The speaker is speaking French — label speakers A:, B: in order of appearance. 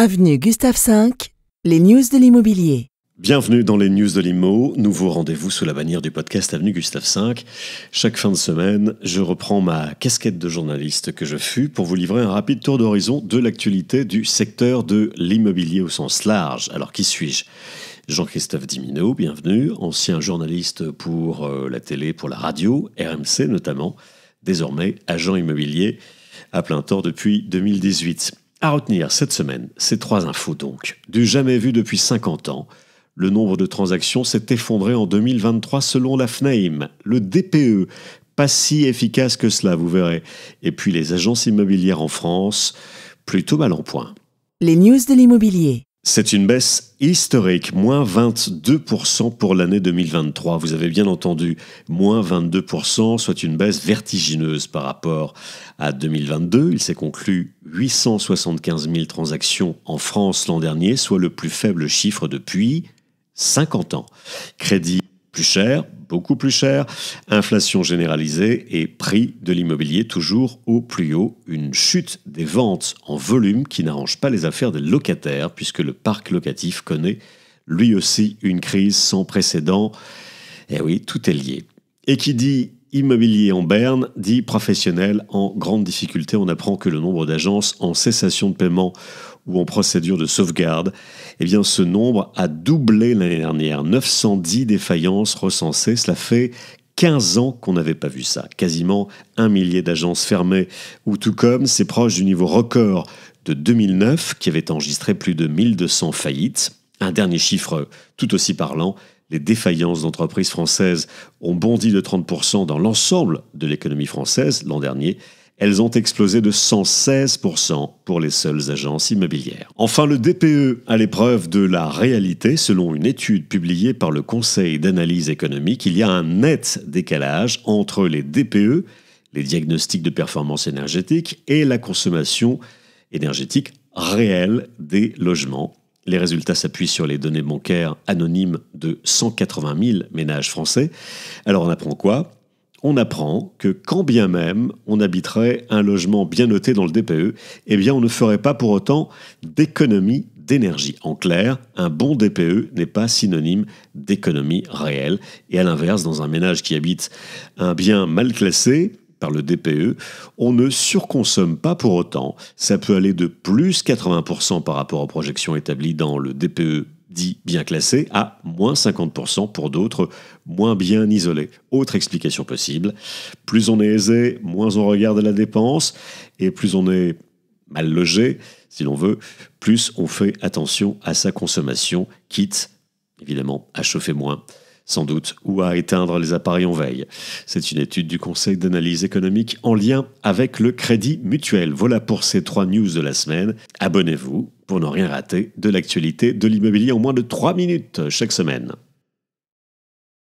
A: Avenue Gustave V, les news de l'immobilier.
B: Bienvenue dans les news de l'IMO, nouveau rendez-vous sous la bannière du podcast Avenue Gustave V. Chaque fin de semaine, je reprends ma casquette de journaliste que je fus pour vous livrer un rapide tour d'horizon de l'actualité du secteur de l'immobilier au sens large. Alors qui suis-je ? Jean-Christophe Dimino, bienvenue, ancien journaliste pour la télé, pour la radio, RMC notamment, désormais agent immobilier à plein temps depuis 2018. À retenir cette semaine, ces trois infos donc. Du jamais vu depuis 50 ans, le nombre de transactions s'est effondré en 2023 selon la FNAIM. Le DPE, pas si efficace que cela, vous verrez. Et puis les agences immobilières en France, plutôt mal en point.
A: Les news de l'immobilier.
B: C'est une baisse historique, moins 22% pour l'année 2023. Vous avez bien entendu, moins 22%, soit une baisse vertigineuse par rapport à 2022. Il s'est conclu 875 000 transactions en France l'an dernier, soit le plus faible chiffre depuis 50 ans. Crédit plus cher, beaucoup plus cher, inflation généralisée et prix de l'immobilier toujours au plus haut. Une chute des ventes en volume qui n'arrange pas les affaires des locataires puisque le parc locatif connaît lui aussi une crise sans précédent. Eh oui, tout est lié. Et qui dit immobilier en berne, dit professionnel en grande difficulté. On apprend que le nombre d'agences en cessation de paiement ou en procédure de sauvegarde, eh bien ce nombre a doublé l'année dernière. 910 défaillances recensées, cela fait 15 ans qu'on n'avait pas vu ça. Quasiment 1 millier d'agences fermées, ou tout comme c'est proche du niveau record de 2009 qui avait enregistré plus de 1200 faillites. Un dernier chiffre tout aussi parlant, les défaillances d'entreprises françaises ont bondi de 30% dans l'ensemble de l'économie française l'an dernier. Elles ont explosé de 116% pour les seules agences immobilières. Enfin, le DPE à l'épreuve de la réalité. Selon une étude publiée par le Conseil d'analyse économique, il y a un net décalage entre les DPE, les diagnostics de performance énergétique, et la consommation énergétique réelle des logements. Les résultats s'appuient sur les données bancaires anonymes de 180 000 ménages français. Alors on apprend quoi ? On apprend que quand bien même on habiterait un logement bien noté dans le DPE, eh bien on ne ferait pas pour autant d'économie d'énergie. En clair, un bon DPE n'est pas synonyme d'économie réelle. Et à l'inverse, dans un ménage qui habite un bien mal classé par le DPE, on ne surconsomme pas pour autant. Ça peut aller de plus 80% par rapport aux projections établies dans le DPE dit bien classé, à moins 50% pour d'autres moins bien isolés. Autre explication possible, plus on est aisé, moins on regarde la dépense, et plus on est mal logé, si l'on veut, plus on fait attention à sa consommation, quitte évidemment à chauffer moins, sans doute, ou à éteindre les appareils en veille. C'est une étude du Conseil d'analyse économique en lien avec le Crédit Mutuel. Voilà pour ces 3 news de la semaine. Abonnez-vous pour ne rien rater de l'actualité de l'immobilier en moins de 3 minutes chaque semaine.